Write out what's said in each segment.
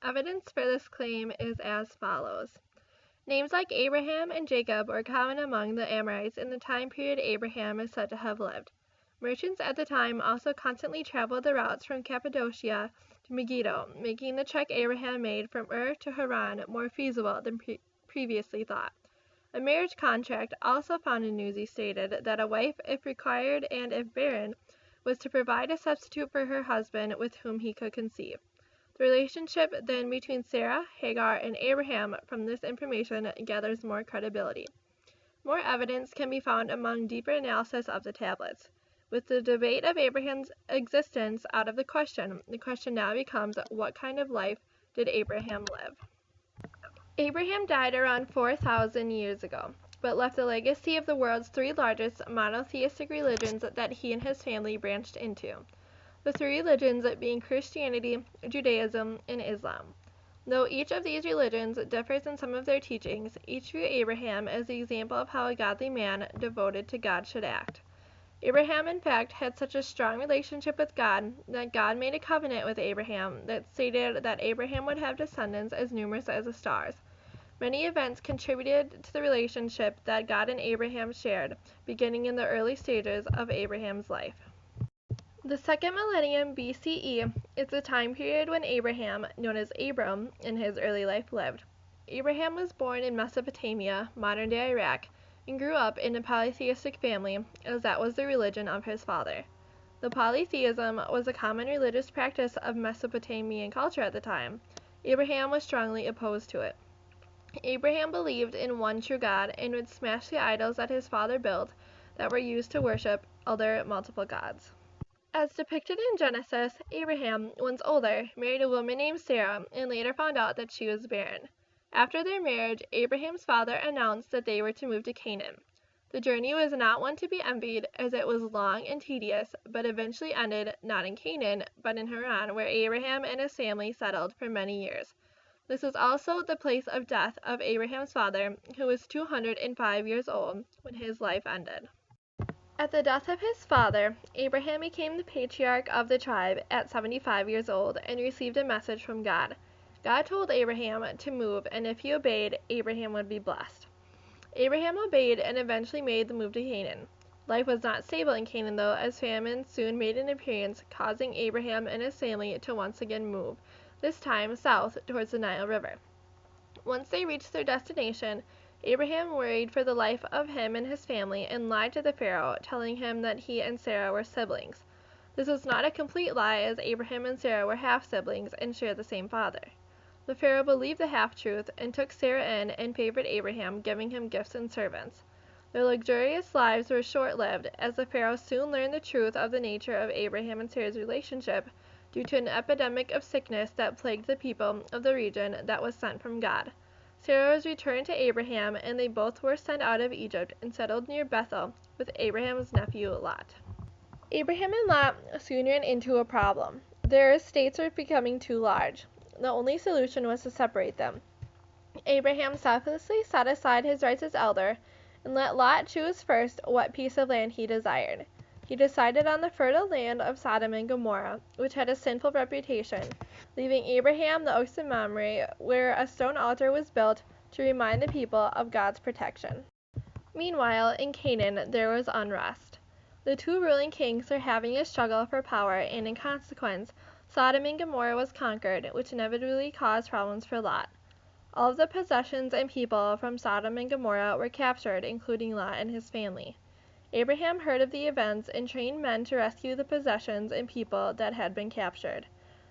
Evidence for this claim is as follows. Names like Abraham and Jacob were common among the Amorites in the time period Abraham is said to have lived. Merchants at the time also constantly traveled the routes from Cappadocia to Megiddo, making the trek Abraham made from Ur to Haran more feasible than previously thought. A marriage contract also found in Newsy stated that a wife, if required and if barren, was to provide a substitute for her husband with whom he could conceive. The relationship then between Sarah, Hagar, and Abraham from this information gathers more credibility. More evidence can be found among deeper analysis of the tablets. With the debate of Abraham's existence out of the question now becomes, what kind of life did Abraham live? Abraham died around 4,000 years ago, but left a legacy of the world's three largest monotheistic religions that he and his family branched into. The three religions being Christianity, Judaism, and Islam. Though each of these religions differs in some of their teachings, each view Abraham as the example of how a godly man devoted to God should act. Abraham, in fact, had such a strong relationship with God that God made a covenant with Abraham that stated that Abraham would have descendants as numerous as the stars. Many events contributed to the relationship that God and Abraham shared, beginning in the early stages of Abraham's life. The second millennium BCE is the time period when Abraham, known as Abram, in his early life lived. Abraham was born in Mesopotamia, modern-day Iraq, and grew up in a polytheistic family, as that was the religion of his father. Though polytheism was a common religious practice of Mesopotamian culture at the time, Abraham was strongly opposed to it. Abraham believed in one true God and would smash the idols that his father built that were used to worship other multiple gods. As depicted in Genesis, Abraham, once older, married a woman named Sarah and later found out that she was barren. After their marriage, Abraham's father announced that they were to move to Canaan. The journey was not one to be envied, as it was long and tedious, but eventually ended not in Canaan, but in Haran, where Abraham and his family settled for many years. This was also the place of death of Abraham's father, who was 205 years old when his life ended. At the death of his father, Abraham became the patriarch of the tribe at 75 years old and received a message from God. God told Abraham to move, and if he obeyed, Abraham would be blessed. Abraham obeyed and eventually made the move to Canaan. Life was not stable in Canaan, though, as famine soon made an appearance, causing Abraham and his family to once again move, this time south towards the Nile River. Once they reached their destination, Abraham worried for the life of him and his family and lied to the Pharaoh, telling him that he and Sarah were siblings. This was not a complete lie, as Abraham and Sarah were half-siblings and shared the same father. The Pharaoh believed the half-truth and took Sarah in and favored Abraham, giving him gifts and servants. Their luxurious lives were short-lived, as the Pharaoh soon learned the truth of the nature of Abraham and Sarah's relationship due to an epidemic of sickness that plagued the people of the region that was sent from God. Sarah was returned to Abraham, and they both were sent out of Egypt and settled near Bethel with Abraham's nephew Lot. Abraham and Lot soon ran into a problem. Their estates were becoming too large. The only solution was to separate them. Abraham selflessly set aside his rights as elder and let Lot choose first what piece of land he desired. He decided on the fertile land of Sodom and Gomorrah, which had a sinful reputation, leaving Abraham the oaks of Mamre, where a stone altar was built to remind the people of God's protection. Meanwhile, in Canaan, there was unrest. The two ruling kings were having a struggle for power, and in consequence, Sodom and Gomorrah was conquered, which inevitably caused problems for Lot. All of the possessions and people from Sodom and Gomorrah were captured, including Lot and his family. Abraham heard of the events and trained men to rescue the possessions and people that had been captured.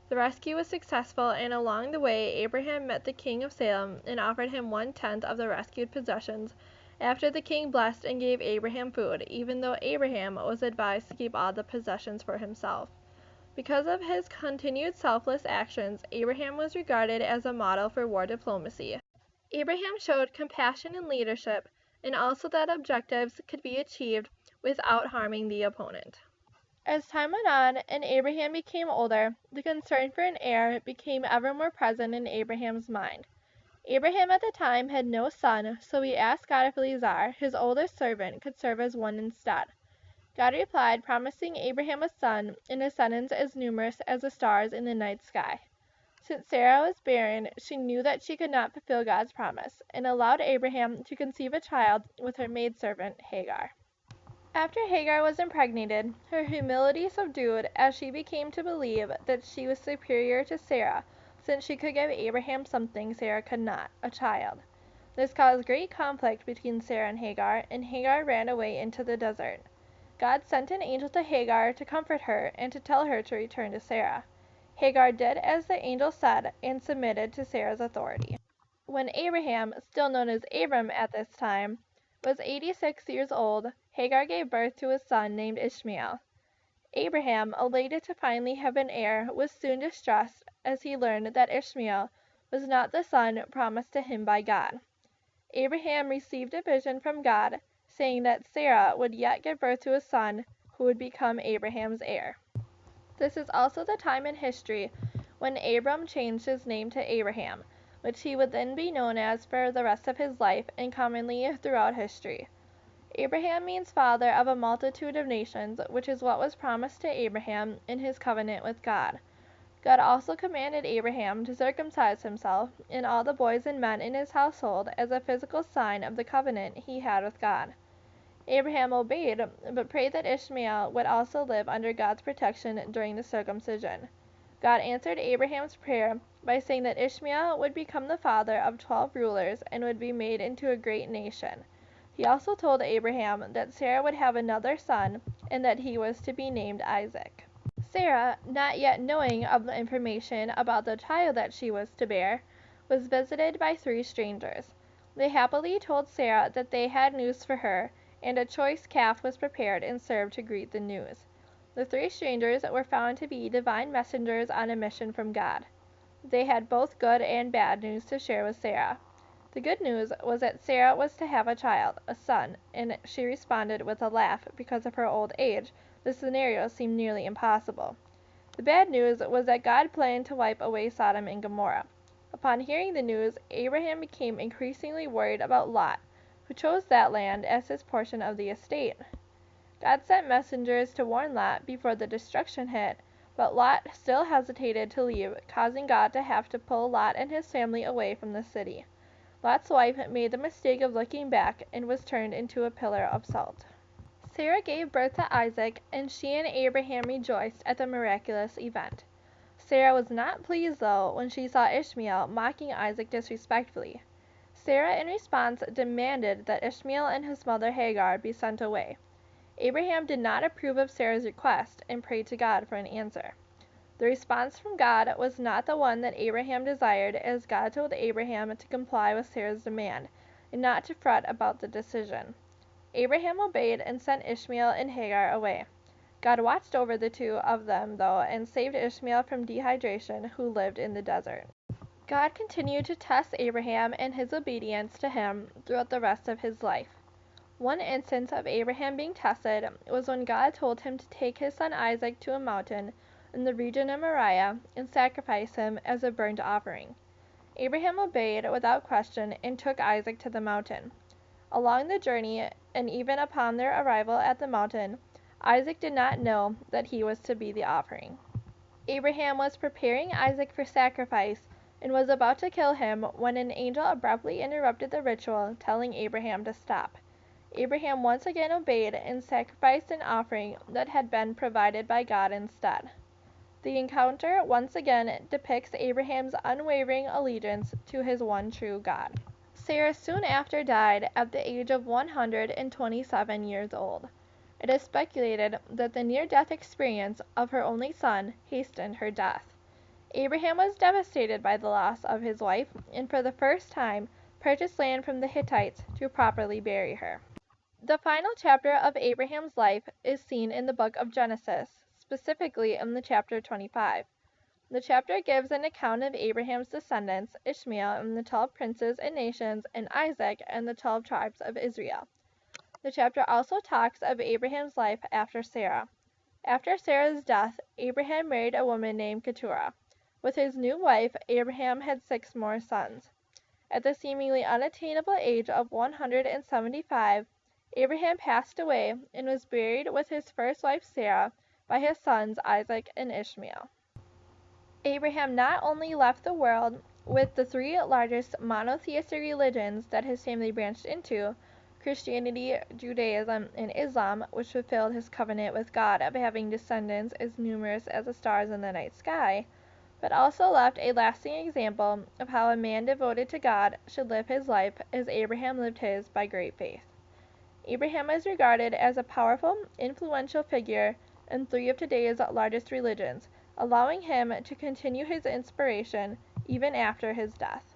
The rescue was successful, and along the way, Abraham met the king of Salem and offered him 1/10 of the rescued possessions, after the king blessed and gave Abraham food, even though Abraham was advised to keep all the possessions for himself. Because of his continued selfless actions, Abraham was regarded as a model for war diplomacy. Abraham showed compassion and leadership, and also that objectives could be achieved without harming the opponent. As time went on and Abraham became older, the concern for an heir became ever more present in Abraham's mind. Abraham at the time had no son, so he asked God if Eliezer, his oldest servant, could serve as one instead. God replied, promising Abraham a son and descendants as numerous as the stars in the night sky. Since Sarah was barren, she knew that she could not fulfill God's promise, and allowed Abraham to conceive a child with her maidservant Hagar. After Hagar was impregnated, her humility subdued as she became to believe that she was superior to Sarah, since she could give Abraham something Sarah could not, a child. This caused great conflict between Sarah and Hagar ran away into the desert. God sent an angel to Hagar to comfort her and to tell her to return to Sarah. Hagar did as the angel said and submitted to Sarah's authority. When Abraham, still known as Abram at this time, was 86 years old, Hagar gave birth to a son named Ishmael. Abraham, elated to finally have an heir, was soon distressed as he learned that Ishmael was not the son promised to him by God. Abraham received a vision from God, saying that Sarah would yet give birth to a son who would become Abraham's heir. This is also the time in history when Abram changed his name to Abraham, which he would then be known as for the rest of his life and commonly throughout history. Abraham means father of a multitude of nations, which is what was promised to Abraham in his covenant with God. God also commanded Abraham to circumcise himself and all the boys and men in his household as a physical sign of the covenant he had with God. Abraham obeyed, but prayed that Ishmael would also live under God's protection during the circumcision. God answered Abraham's prayer by saying that Ishmael would become the father of 12 rulers and would be made into a great nation. He also told Abraham that Sarah would have another son and that he was to be named Isaac. Sarah, not yet knowing of the information about the child that she was to bear, was visited by 3 strangers. They happily told Sarah that they had news for her, and a choice calf was prepared and served to greet the news. The 3 strangers were found to be divine messengers on a mission from God. They had both good and bad news to share with Sarah. The good news was that Sarah was to have a child, a son, and she responded with a laugh because of her old age. The scenario seemed nearly impossible. The bad news was that God planned to wipe away Sodom and Gomorrah. Upon hearing the news, Abraham became increasingly worried about Lot, who chose that land as his portion of the estate. God sent messengers to warn Lot before the destruction hit, but Lot still hesitated to leave, causing God to have to pull Lot and his family away from the city. Lot's wife made the mistake of looking back and was turned into a pillar of salt. Sarah gave birth to Isaac, and she and Abraham rejoiced at the miraculous event. Sarah was not pleased, though, when she saw Ishmael mocking Isaac disrespectfully. Sarah, in response, demanded that Ishmael and his mother Hagar be sent away. Abraham did not approve of Sarah's request and prayed to God for an answer. The response from God was not the one that Abraham desired, as God told Abraham to comply with Sarah's demand and not to fret about the decision. Abraham obeyed and sent Ishmael and Hagar away. God watched over the 2 of them, though, and saved Ishmael from dehydration, who lived in the desert. God continued to test Abraham and his obedience to him throughout the rest of his life. One instance of Abraham being tested was when God told him to take his son Isaac to a mountain in the region of Moriah and sacrifice him as a burnt offering. Abraham obeyed without question and took Isaac to the mountain. Along the journey, and even upon their arrival at the mountain, Isaac did not know that he was to be the offering. Abraham was preparing Isaac for sacrifice and was about to kill him when an angel abruptly interrupted the ritual, telling Abraham to stop. Abraham once again obeyed and sacrificed an offering that had been provided by God instead. The encounter once again depicts Abraham's unwavering allegiance to his one true God. Sarah soon after died at the age of 127 years old. It is speculated that the near-death experience of her only son hastened her death. Abraham was devastated by the loss of his wife and for the first time purchased land from the Hittites to properly bury her. The final chapter of Abraham's life is seen in the book of Genesis, specifically in the chapter 25. The chapter gives an account of Abraham's descendants, Ishmael and the 12 princes and nations, and Isaac and the 12 tribes of Israel. The chapter also talks of Abraham's life after Sarah. After Sarah's death, Abraham married a woman named Keturah. With his new wife, Abraham had 6 more sons. At the seemingly unattainable age of 175, Abraham passed away and was buried with his first wife Sarah by his sons Isaac and Ishmael. Abraham not only left the world with the three largest monotheistic religions that his family branched into, Christianity, Judaism, and Islam, which fulfilled his covenant with God of having descendants as numerous as the stars in the night sky, but also left a lasting example of how a man devoted to God should live his life as Abraham lived his by great faith. Abraham is regarded as a powerful, influential figure in three of today's largest religions, allowing him to continue his inspiration even after his death.